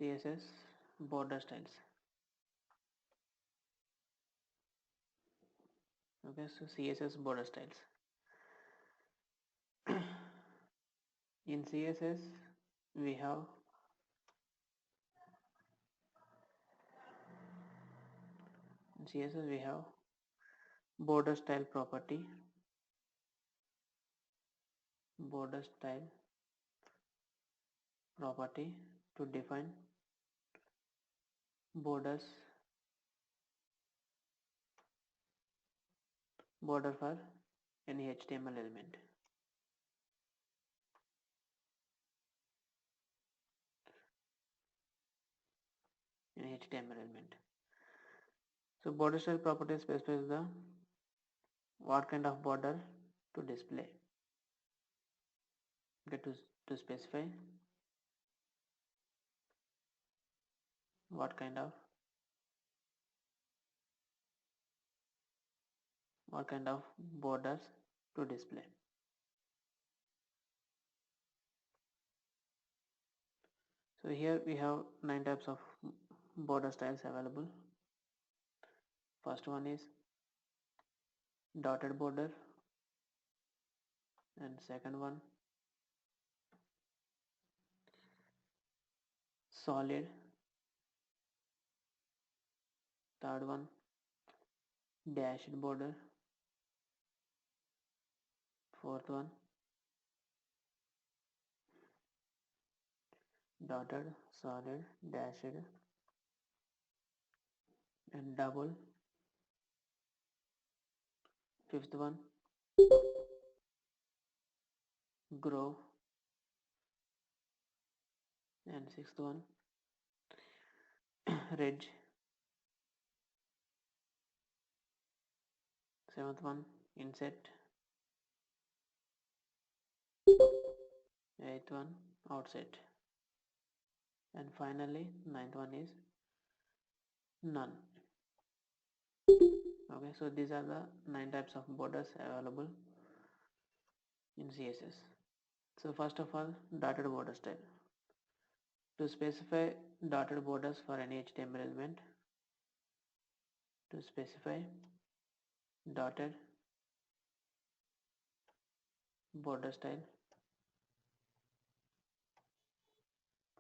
CSS border styles. Okay, so CSS border styles. In CSS we have border style property, border style property to define borders, border for any HTML element. Any HTML element. So border style property specifies the what kind of border to display. Okay, to specify what kind of borders to display. So here we have 9 types of border styles available. First one is dotted border, and second one solid, third one dashed border, fourth one dotted, solid, dashed and double, fifth one grow, and sixth one ridge, seventh one inset, eighth one outset, and finally ninth one is none. Okay, so these are the 9 types of borders available in CSS. So first of all, dotted border style. To specify dotted borders for any HTML element, to specify dotted border style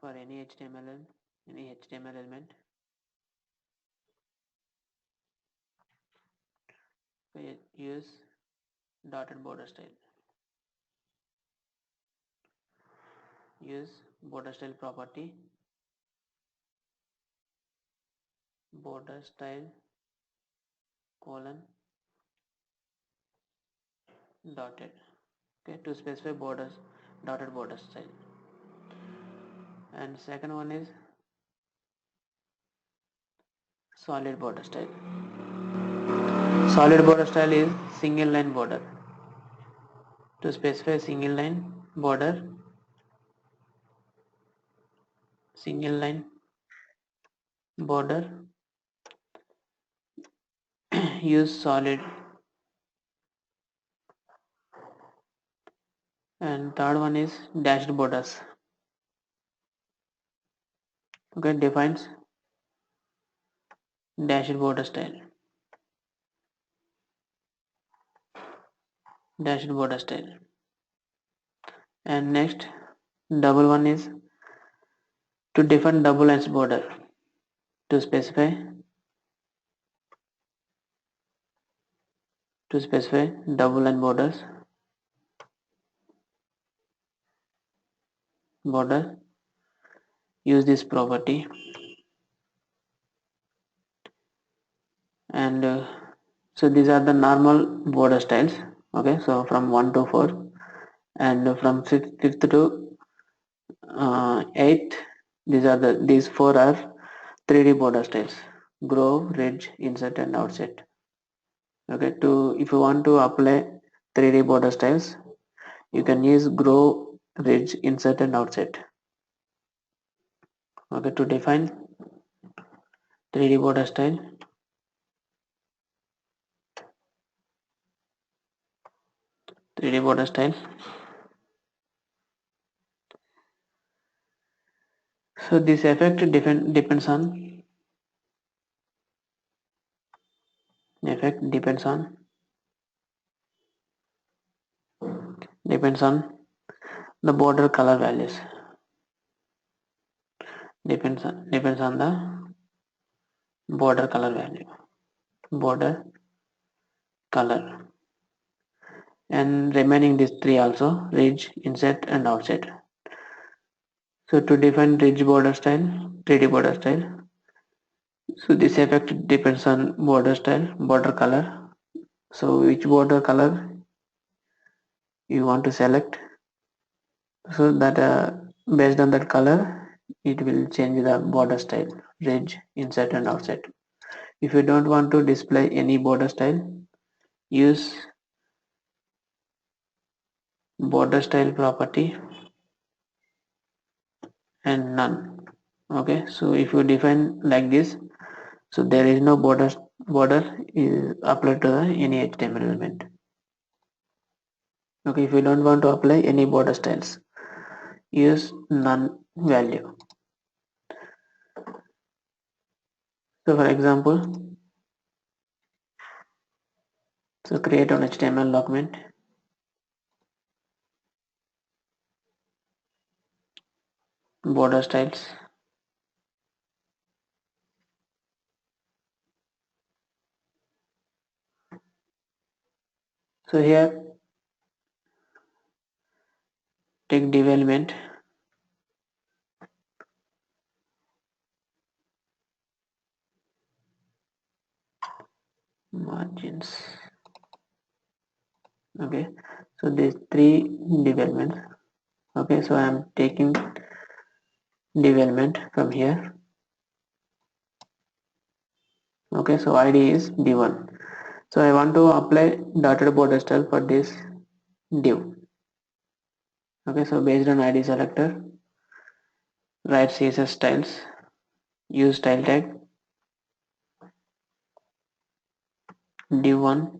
for any HTML element, use dotted border style. Use border style property, border style colon dotted. Okay, to specify dotted border style. And second one is solid border style. Solid border style is single line border. To specify single line border, use solid. And third one is dashed borders. Okay, defines dashed border style. And next double one is to define double lines border. To specify double line border, use this property. And so these are the normal border styles. Okay, so from 1 to 4, and from 5th to 8th, these 4 are 3D border styles: grow, ridge, insert and outset. Okay, if you want to apply 3D border styles, you can use grow, ridge, insert and outset. Okay, to define 3D border style, So this effect depends on depends on the border color values, depends on the border color value, border color, and remaining these three also, ridge, inset and offset. So to define ridge border style, 3D border style, so this effect depends on border style, border color. So which border color you want to select, so that based on that color it will change the border style, ridge, inset and offset. If you don't want to display any border style, use border style property and none. Okay, so if you define like this, so there is no border is applied to the any HTML element. Okay, if you don't want to apply any border styles, use none value. So for example, so create an HTML document, border styles, so here take div element, margins. Okay, so these three div elements. Okay, so I am taking div element from here. Okay, so id is div1, so I want to apply dotted border style for this div. Okay, so based on id selector, write css styles, use style tag div1.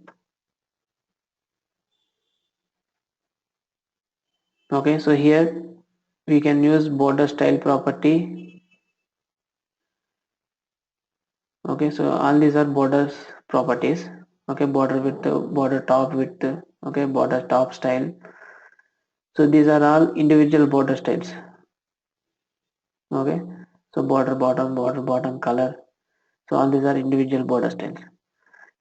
Okay, so here we can use border style property. Okay, so all these are borders properties. Okay, border width, border top width, okay, border top style. So these are all individual border styles. Okay, so border bottom color, so all these are individual border styles.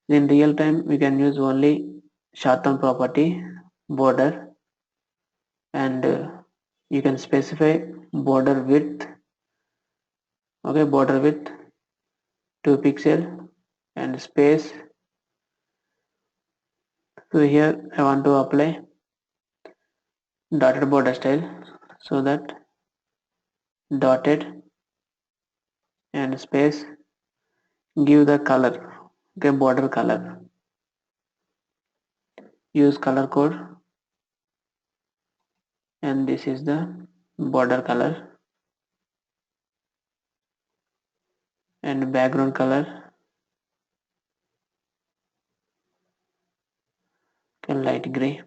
In real time we can use only short term property border, and you can specify border width. Okay, border width 2 pixel and space. So here I want to apply dotted border style, so that dotted and space, give the color. Okay, border color, use color code, and this is the border color, and background color, okay, light gray.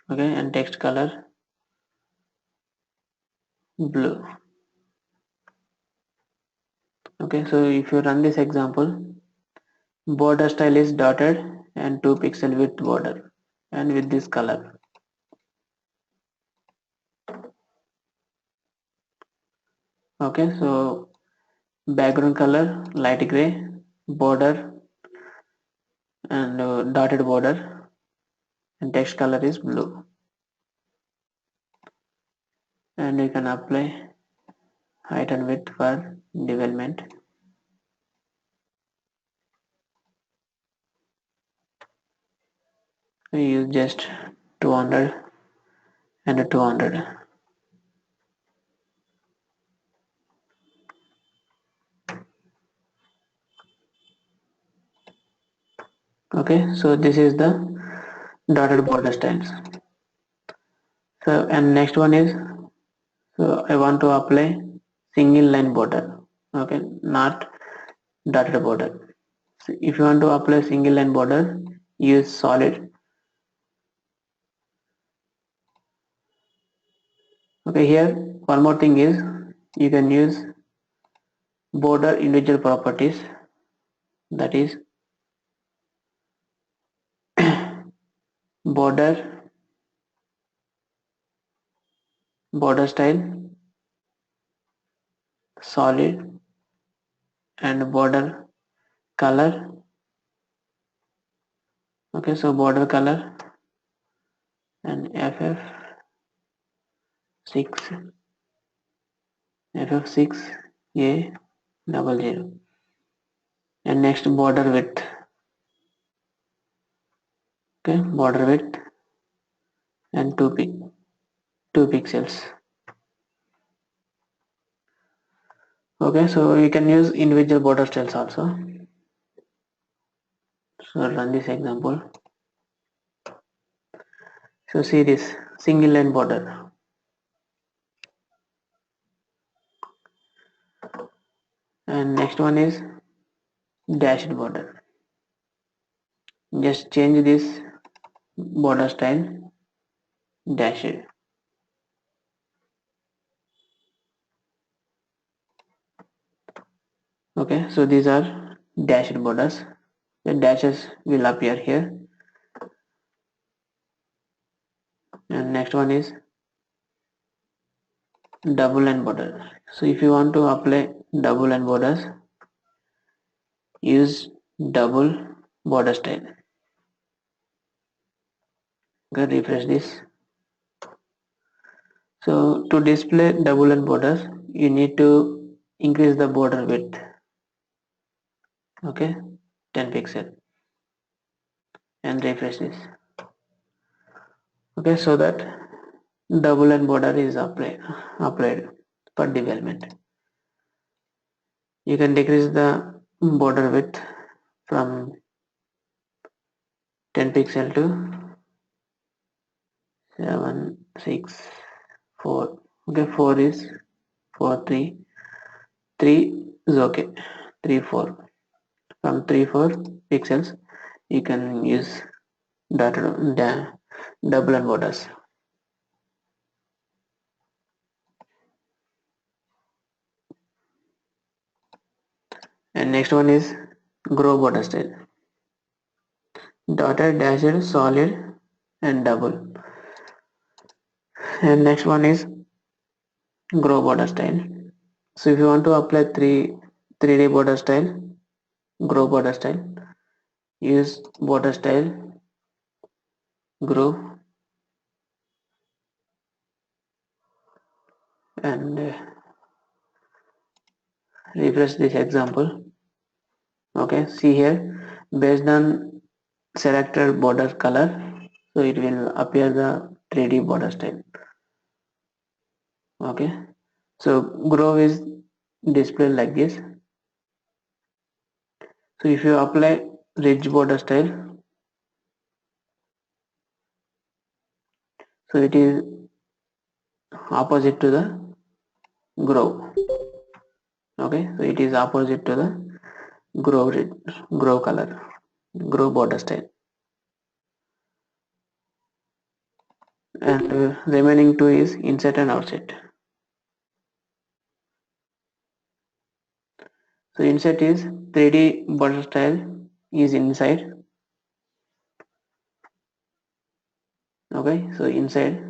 Okay, and text color blue. Okay, so if you run this example, border style is dotted and 2 pixel width border and with this color. Okay, so background color light gray, border and dotted border, and text color is blue. And you can apply height and width for development. We use just 200 and 200. Okay, so this is the dotted border styles. So and next one is, so I want to apply single line border. Okay, not dotted border. So if you want to apply single line border, use solid. Okay, here one more thing is you can use border individual properties, that is border, border style, solid, and border color. Okay, so border color and ff6 ff6a00, and next border width. Okay, border width and 2 pixels. Okay, so you can use individual border styles also. So run this example. So see this single line border, and next one is dashed border. Just change this border style, dashed. Okay, so these are dashed borders. The dashes will appear here, and next one is double line border. So if you want to apply double line borders, use double border style. Okay, refresh this. So to display double line borders, you need to increase the border width. Okay, 10 pixel, and refresh this. Okay, so that double line border is applied for development. You can decrease the border width from 10 pixel to 7, 6, 4. Okay, 4 is 4, 3. 3 is okay. 3, 4. From 3, 4 pixels, you can use double line borders. And next one is grow border style. Dotted, dashed, solid, and double. And next one is grow border style. So if you want to apply 3D border style, grow border style, use border style, grow, and refresh this example. Okay, see here, based on selected border color, so it will appear the 3D border style. Okay, so grow is displayed like this. So if you apply ridge border style, so it is opposite to the grow. Okay, so it is opposite to the grow grow color, grow border style, and remaining two is insert and outside. So insert is 3D border style is inside. Okay, so inside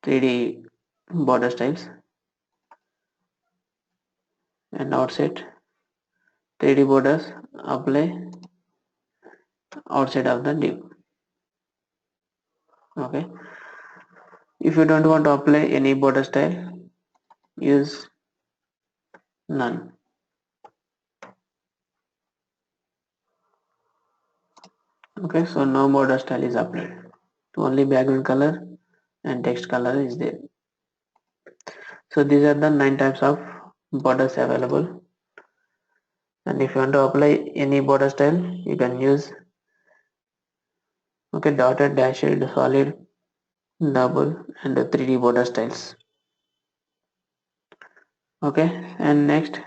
3D border styles, and outside 3D borders apply outside of the div. Okay, if you don't want to apply any border style, use none. Okay, so no border style is applied, only background color and text color is there. So these are the 9 types of borders available, and if you want to apply any border style, you can use okay dotted, dashed, solid, double, and the 3D border styles. Okay, and next,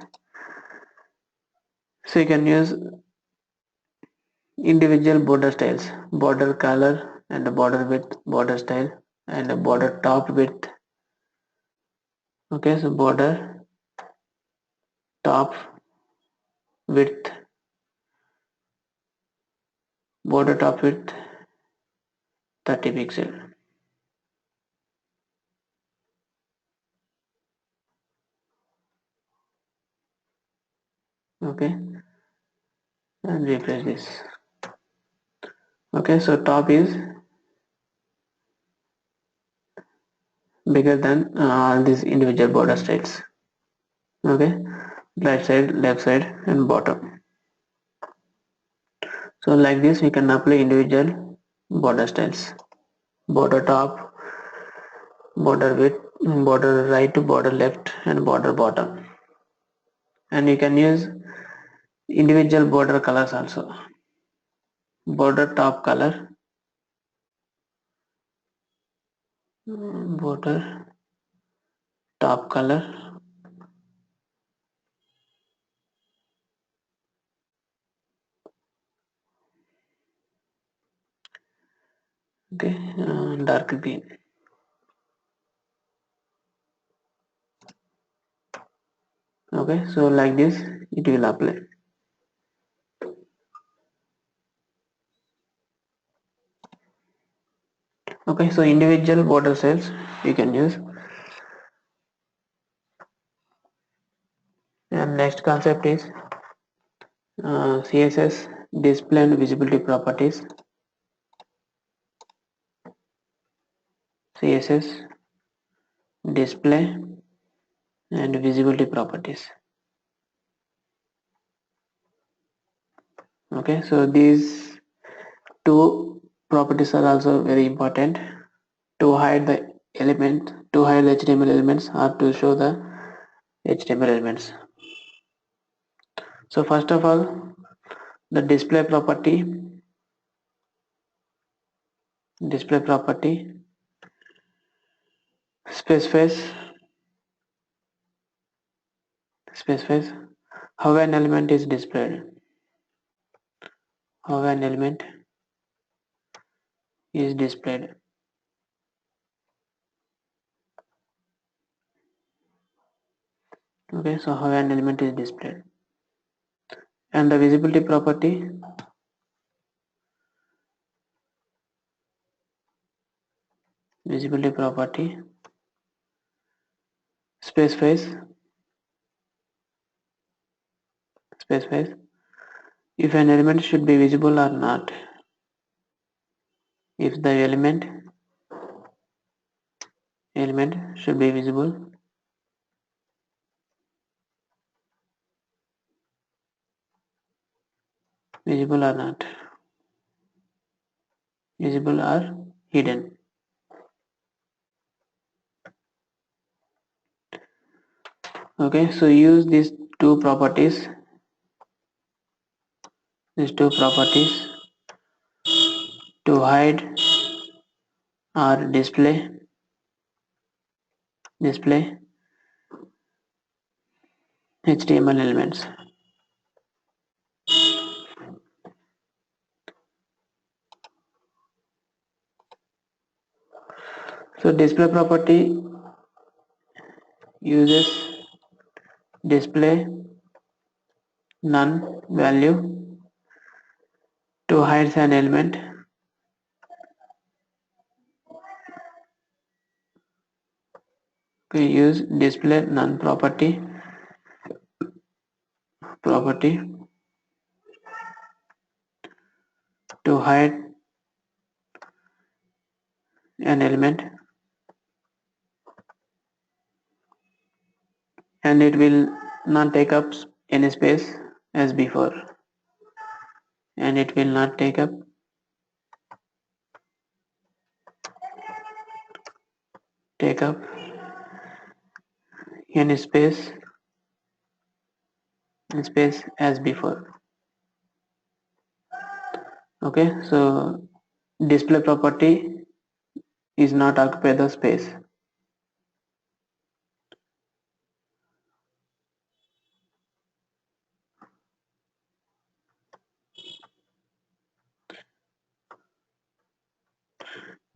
so you can use individual border styles, border color and the border width, border style, and the border top width, Okay, so top width border top width 30 pixel. Okay, and refresh this. Okay, so top is bigger than these individual border styles. Okay, right side, left side, and bottom. So like this we can apply individual border styles. Border top, border width, border right, border left, and border bottom. And you can use individual border colors also. Border top color, border top color, okay, dark green. Okay, so like this it will apply. Okay, so individual border cells you can use. And next concept is CSS display and visibility properties. CSS display and visibility properties. Okay, so these two properties are also very important to hide the to hide the HTML elements or to show the HTML elements. So first of all, the display property specifies how an element is displayed. How an element is displayed. Okay, so how an element is displayed. And the visibility property specifies specifies if an element should be visible or not. If the element should be visible or not, visible or hidden. Okay, so use these two properties to hide or display HTML elements. So display property uses display none value to hide an element. We use display none property to hide an element, and it will not take up any space as before, and it will not take up any space as before. Okay, so display property is not occupy the space.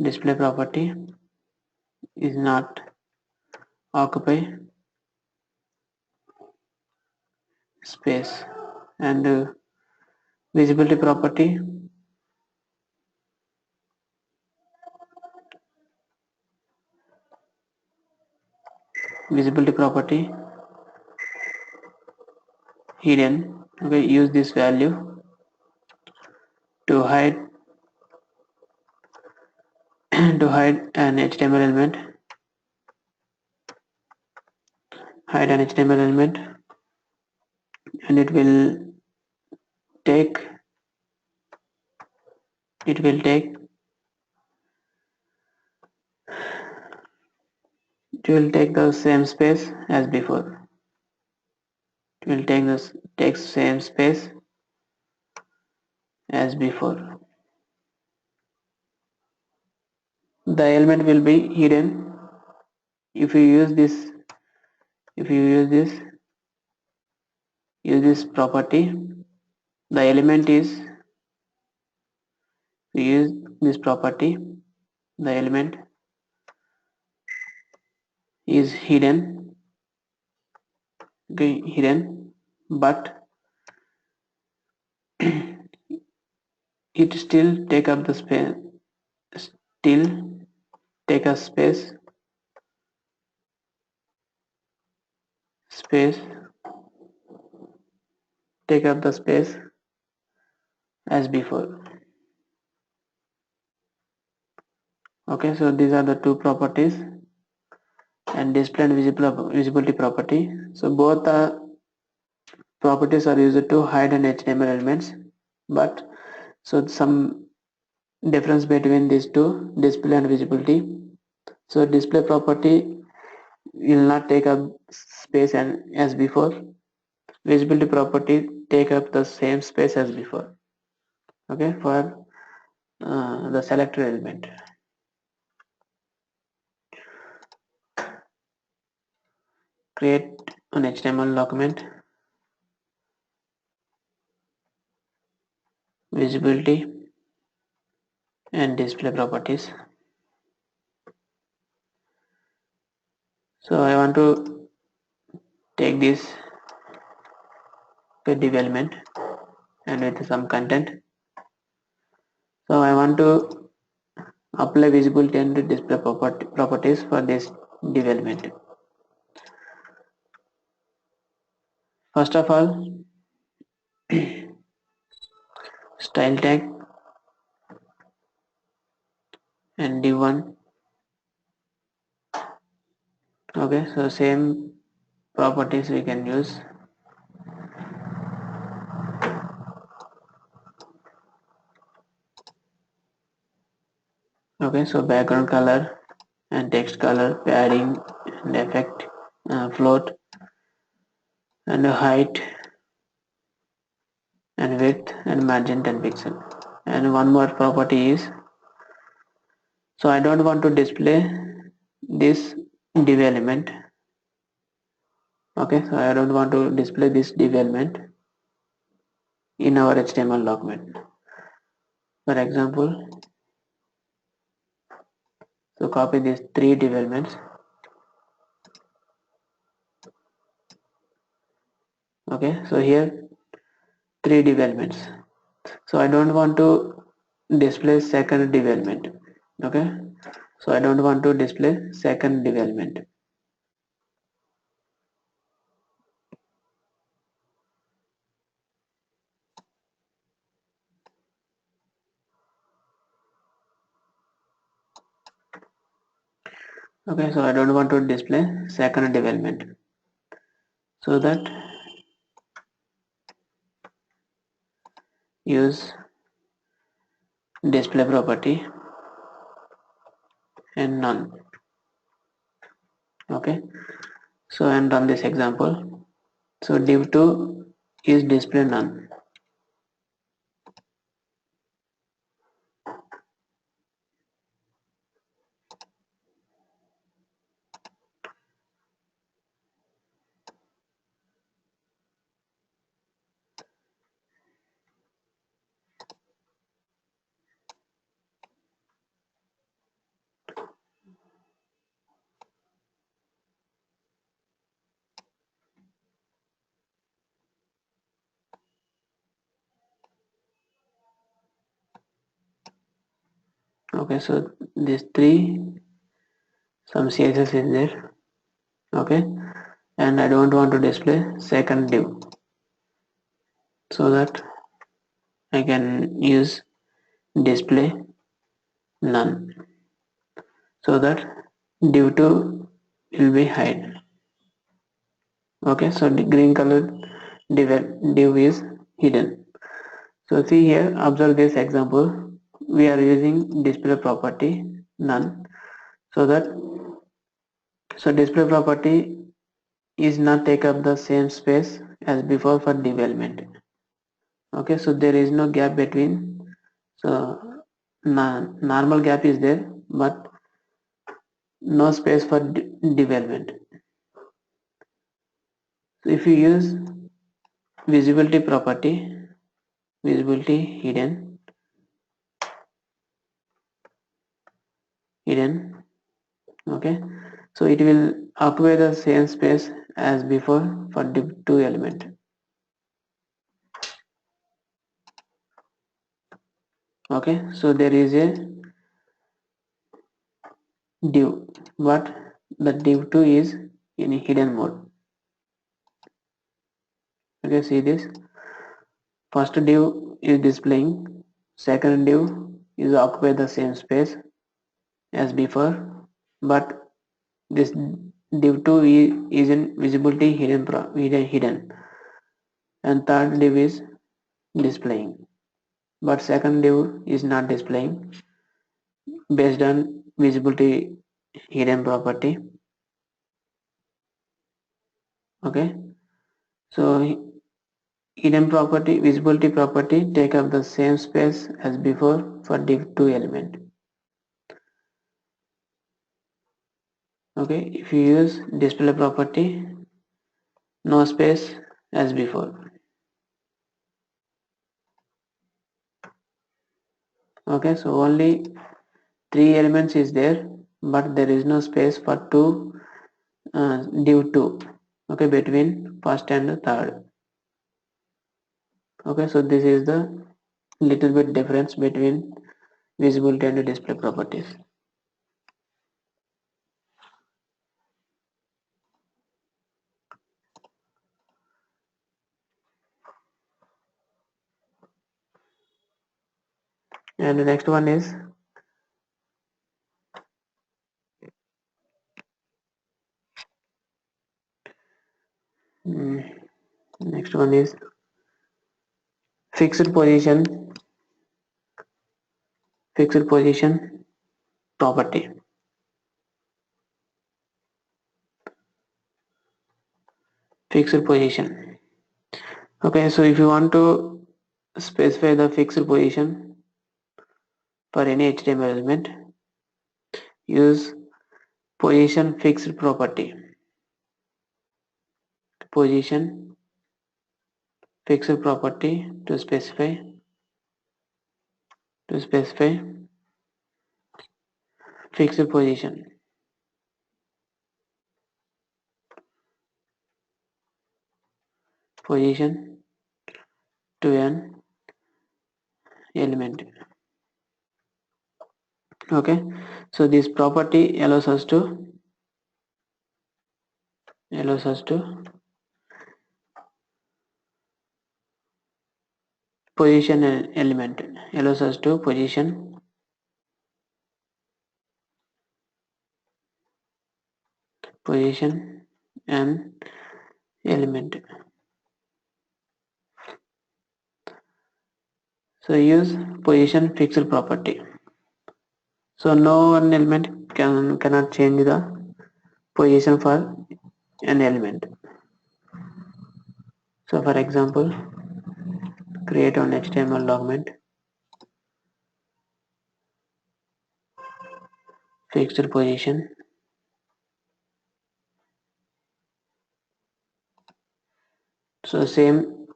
Display property is not occupy space. And visibility property, visibility property hidden. Okay, use this value to hide to hide an HTML element, hide an HTML element, and take it will take it will take the same space as before. It will take same space as before. The element will be hidden if you use this. If you use this property, the element is we use this property. The element is hidden, okay, hidden, but it still take up the space. Still take a space take up the space as before. Okay, so these are the two properties, and display and visibility property. So both the properties are used to hide an HTML elements, but so some difference between these two, display and visibility. So display property will not take up space and as before. Visibility property take up the same space as before. Okay, for the selected element. Create an HTML document, visibility and display properties. So I want to take this div element and with some content. So I want to apply visibility and display properties for this div element. First of all, style tag and div1. Okay, so same properties we can use. Okay, so background color and text color, padding and effect, float and height and width and margin 10 pixel. And one more property is, so I don't want to display this div element. Okay, so I don't want to display this div element in our HTML document. For example, so copy these three div elements. Okay, so here three div elements. So I don't want to display second div element. Okay, so I don't want to display second div element. Okay, so I don't want to display second div element. So that use display property and none. Okay, so and run this example. So div2 is display none. Okay, so these three, some CSS is there. Okay, and I don't want to display second div, so that I can use display none, so that div2 will be hide. Okay, so the green color div is hidden. So see here, observe this example. We are using display property none, so that display property is not take up the same space as before for div element. Okay, so there is no gap between, so normal gap is there, but no space for div element. So if you use visibility property, visibility hidden, okay, so it will occupy the same space as before for div2 element. Okay, so there is a div, but the div2 is in hidden mode. Okay, see this, first div is displaying, second div is occupy the same space as before, but this div2 is in visibility hidden, and third div is displaying, but second div is not displaying based on visibility hidden property. Okay, so hidden property, visibility property take up the same space as before for div2 element. Okay, if you use display property, no space as before. Okay, so only three elements is there, but there is no space for div2. Okay, between first and third. Okay, so this is the little bit difference between visibility and display properties. And the next one is mm, next one is fixed position property. Fixed position. Okay, so if you want to specify the fixed position for any HTML element, use position fixed property. Position fixed property to specify fixed position. Position to an element. Okay, so this property allows us to position an element, allows us to position an element. So use position fixed property. So no one element cannot change the position for an element. So for example, create an HTML document, fixed position, so same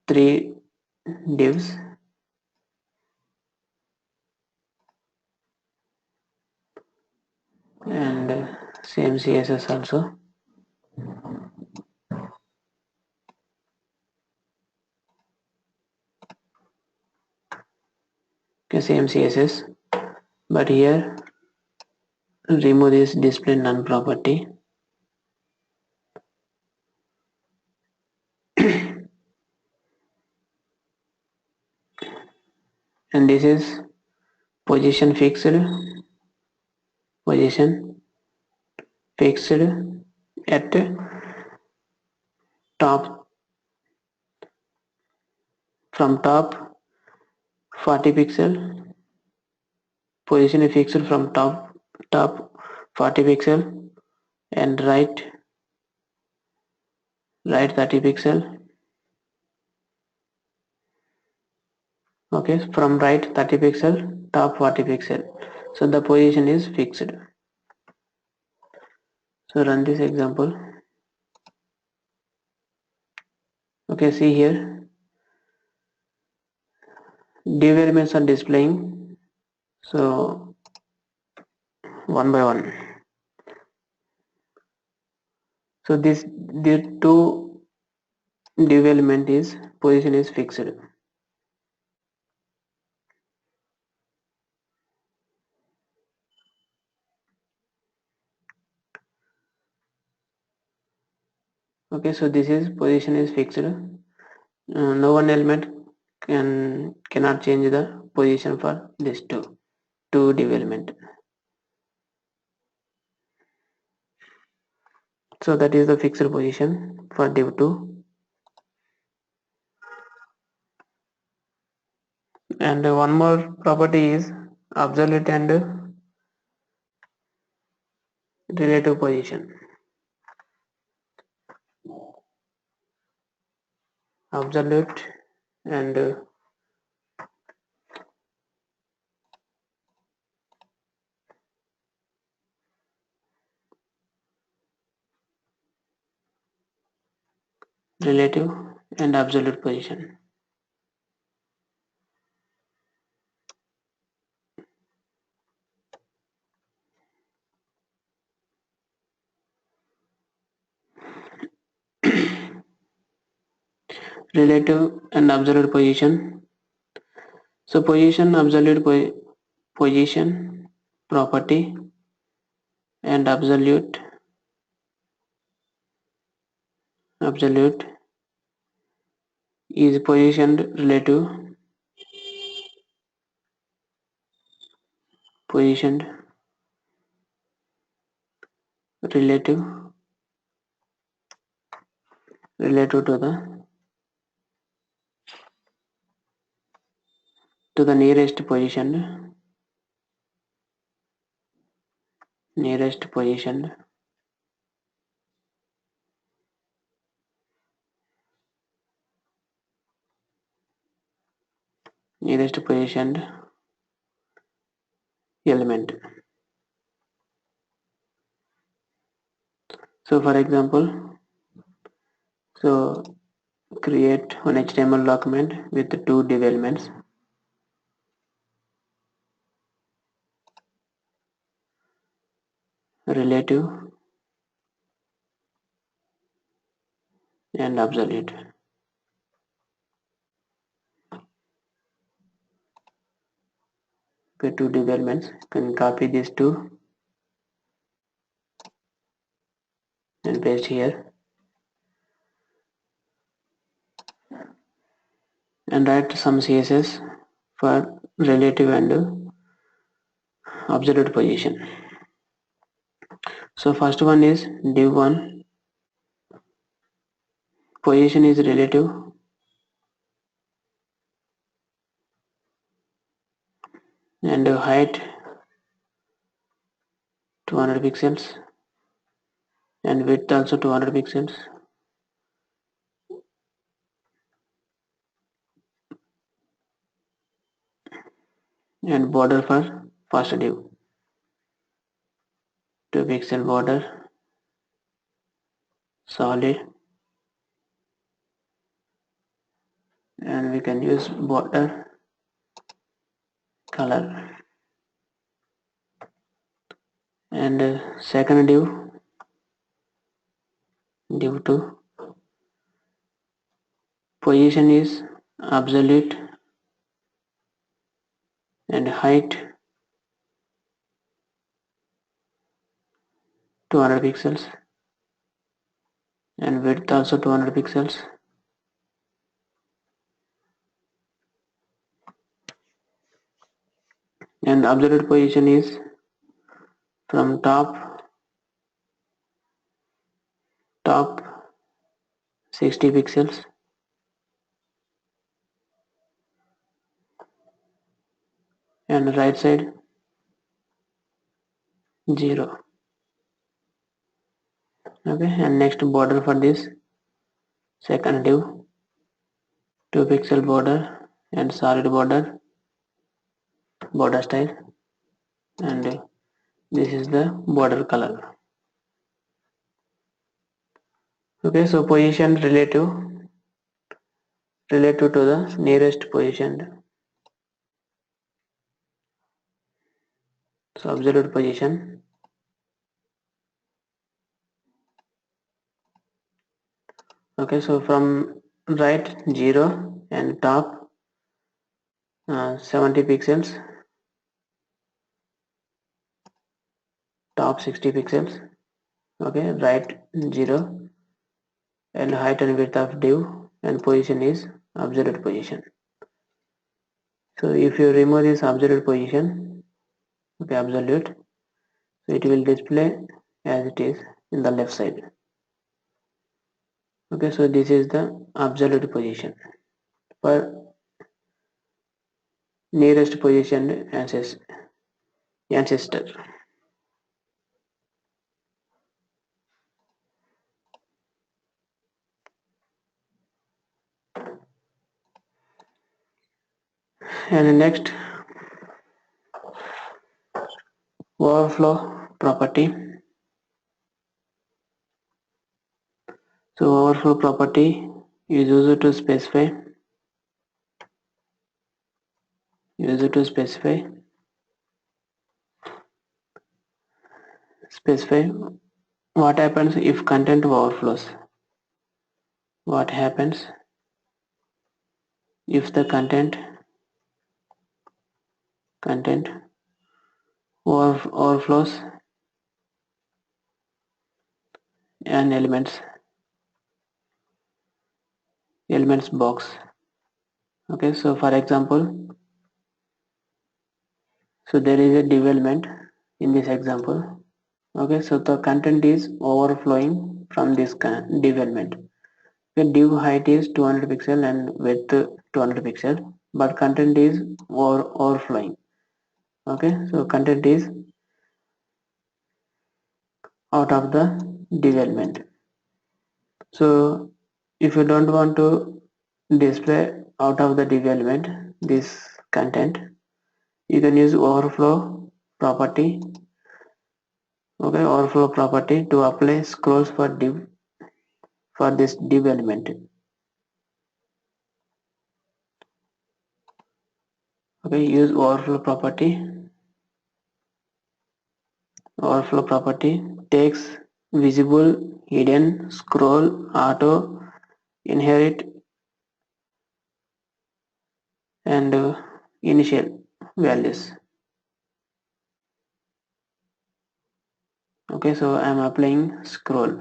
three divs, and same CSS also. Okay, same CSS, but here remove this display none property. And this is position fixed, position fixed at top, from top 40 pixel, position is fixed from top 40 pixel, and right 30 pixel. Okay, from right 30 pixel, top 40 pixel, so the position is fixed. So run this example. Okay, see here div elements are displaying, so one by one. So this the two div element is position is fixed. Okay, so this is position is fixed. No one element cannot change the position for this two div element. So that is the fixed position for div 2. And one more property is absolute and relative position. Absolute and relative and absolute position. Relative and absolute position. So position, position property and absolute is positioned positioned relative relative to the nearest positioned nearest positioned element. So for example, so create one HTML document with two div elements. Relative and absolute. Okay, two div elements. Can copy these two and paste here, and write some CSS for relative and absolute position. So first one is div1, position is relative and height 200 pixels and width also 200 pixels, and border for first div 2 pixel border, solid, and we can use border color. And second div 2, position is absolute and height 200 pixels, and width also 200 pixels. And absolute position is from top 60 pixels, and right side 0. Okay, and next border for this second div, 2 pixel border and solid border style, and this is the border color. Okay, so position relative to the nearest position. So absolute position. Okay, so from right 0 and top 70 pixels, top 60 pixels. Okay, right 0, and height and width of div, and position is absolute position. So if you remove this absolute position, okay, absolute, so it will display as it is in the left side. Okay, so this is the absolute position for nearest positioned ancestor. And next, overflow property. So overflow property is used to specify what happens if content overflows. What happens if the content overflows an elements box. Okay, so for example, so there is a div element in this example. Okay, so the content is overflowing from this div element. The div height is 200 pixel and width 200 pixel, but content is overflowing. Okay, so content is out of the div element. So if you don't want to display out of the div element this content, you can use overflow property. Okay, overflow property to apply scrolls for this div element. Okay, use overflow property takes visible, hidden, scroll, auto, inherit, and initial values. Okay, so I am applying scroll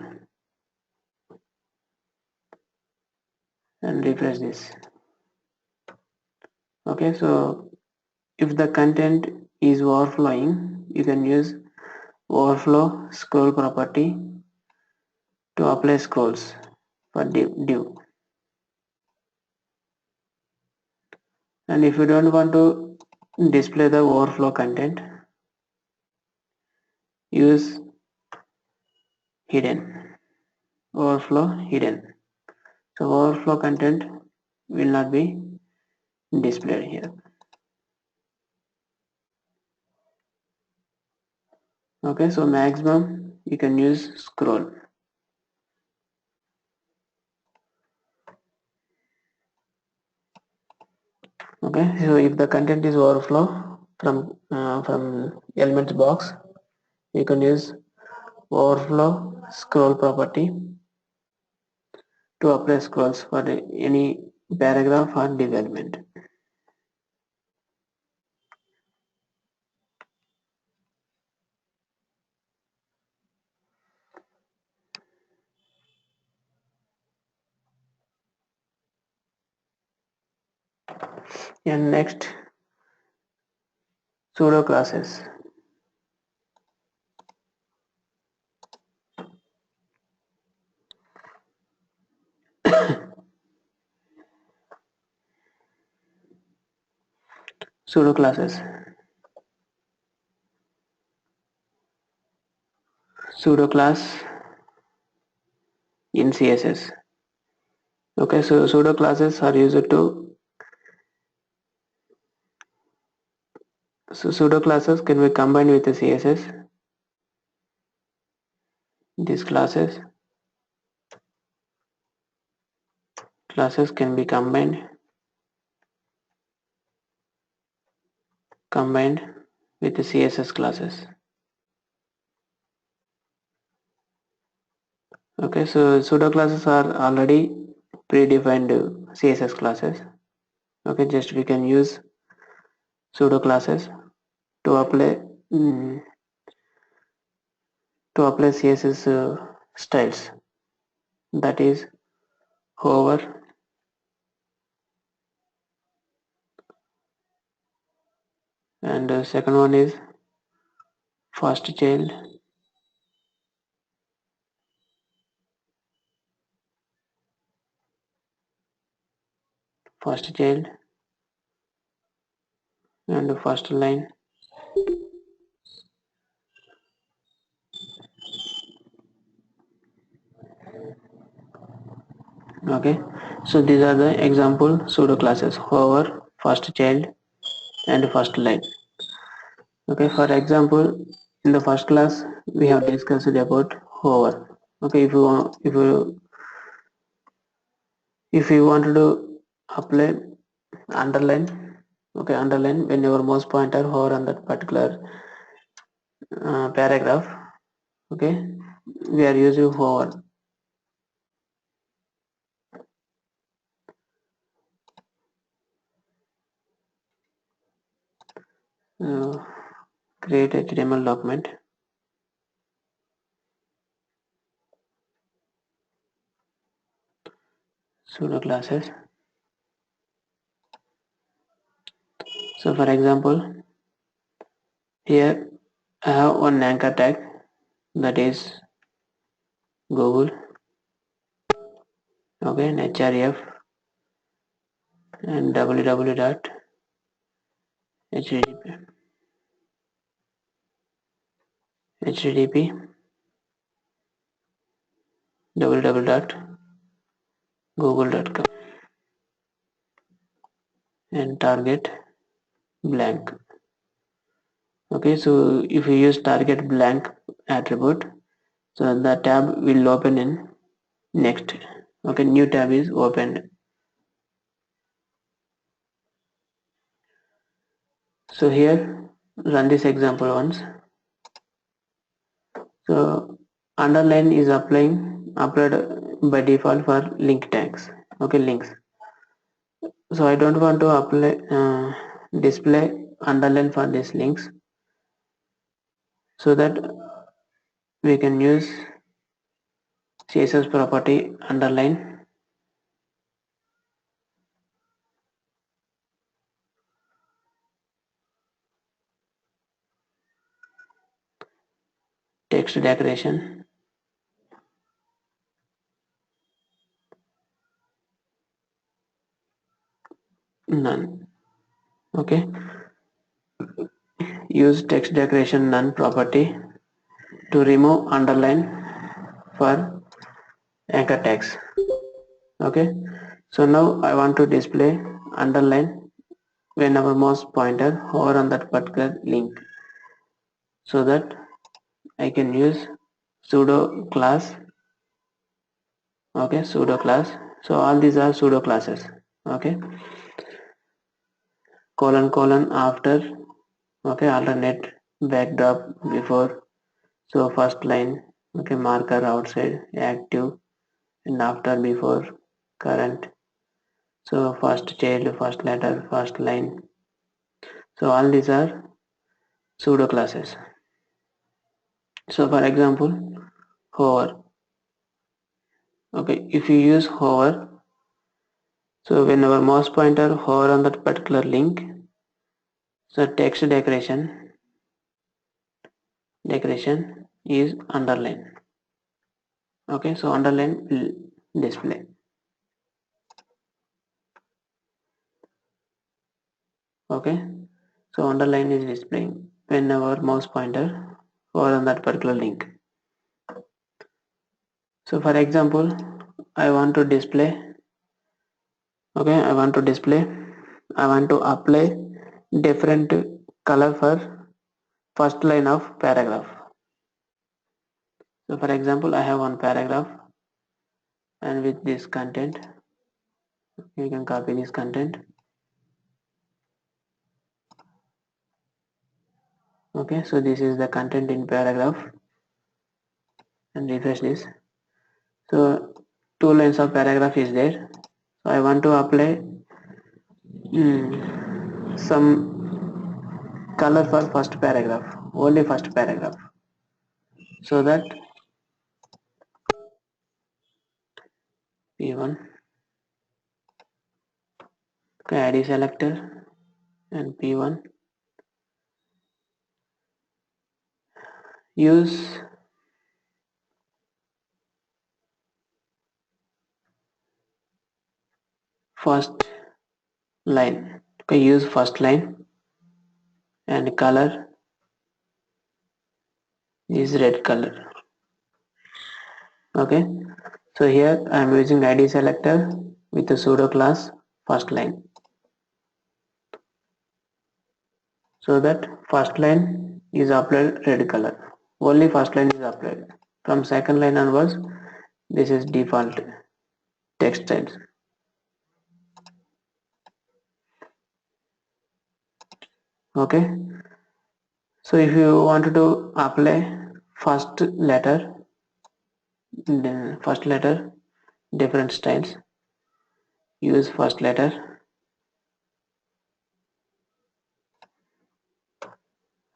and refresh this. Okay, so if the content is overflowing, you can use overflow scroll property to apply scrolls for div. And if you don't want to display the overflow content, use hidden, overflow hidden. So overflow content will not be displayed here. Okay, so maximum you can use scroll. Okay, so if the content is overflow from elements box, you can use overflow scroll property to apply scrolls for any paragraph or div element. And next, pseudo classes. Pseudo classes. Pseudo class in CSS. Okay, so pseudo classes are used to, so pseudo classes can be combined with the CSS. These classes can be combined with the CSS classes. Okay, so pseudo classes are already predefined CSS classes. Okay, just we can use pseudo classes to apply mm, CSS styles, that is hover, and second one is fast child, fast child and first line. Okay, so these are the example pseudo classes: hover, first child and first line. Okay, for example, in the first class we have discussed about hover. Okay, if you want to apply underline, okay, underline when your mouse pointer hover on that particular paragraph. Okay, we are using hover. uh, Create HTML document, pseudo classes. So for example, here I have one anchor tag, that is Google. Okay, and href and http google.com and target blank. Okay, so if you use target blank attribute, so the tab will open in next. Okay, new tab is opened. So here, run this example once. So underline is applied by default for link tags. Okay, links. So I don't want to apply display underline for these links, so that we can use CSS property underline, text decoration, none. Okay, use text decoration none property to remove underline for anchor tags. Okay, so now I want to display underline when our mouse pointer hover on that particular link, so that I can use pseudo class. Okay, pseudo class. So all these are pseudo classes. Okay, colon after. Okay, alternate backdrop before. So first line. Okay, marker outside active and after before current. So first child, first letter, first line. So all these are pseudo classes. So for example, hover. Okay, if you use hover, So when our mouse pointer hover on that particular link, so text decoration is underline. Okay, so underline will display. Okay, so underline is displaying when our mouse pointer hover on that particular link. So for example, I want to display. Okay, I want to apply different color for first line of paragraph. So for example, I have one paragraph, and with this content you can copy this content. Okay, so this is the content in paragraph, and refresh this. So two lines of paragraph is there, so I want to apply some color for first paragraph, only first paragraph, so that p1, okay, id selector and p1, use first line. Okay, use first line, and color is red color. Okay, so here I am using id selector with the pseudo class first line, so that first line is applied red color, only first line is applied. From second line onwards, this is default text styles. Okay, so if you wanted to apply first letter, different styles, use first letter.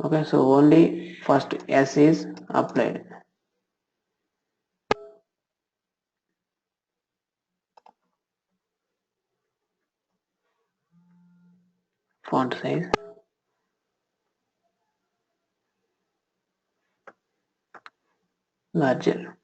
Okay, so only first S is applied. Font size larger.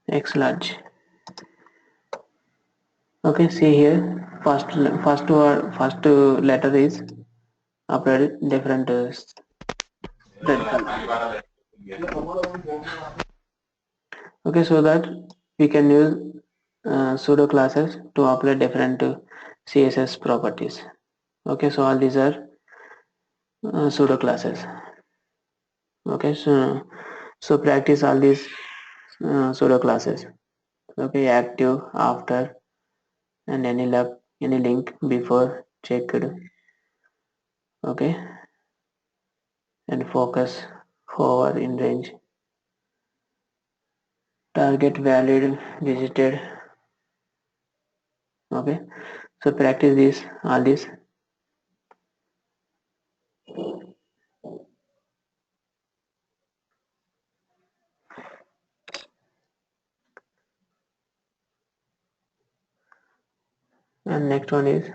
X large. Okay, see here, first letter is applied different red color. Okay, so that we can use pseudo classes to apply different CSS properties. Okay, so all these are pseudo classes. Okay, so practice all these pseudo classes. Okay, active, after, and any link before checked. Okay, and focus, hover, in range, target, valid, visited. Okay, so practice this all this. And next one is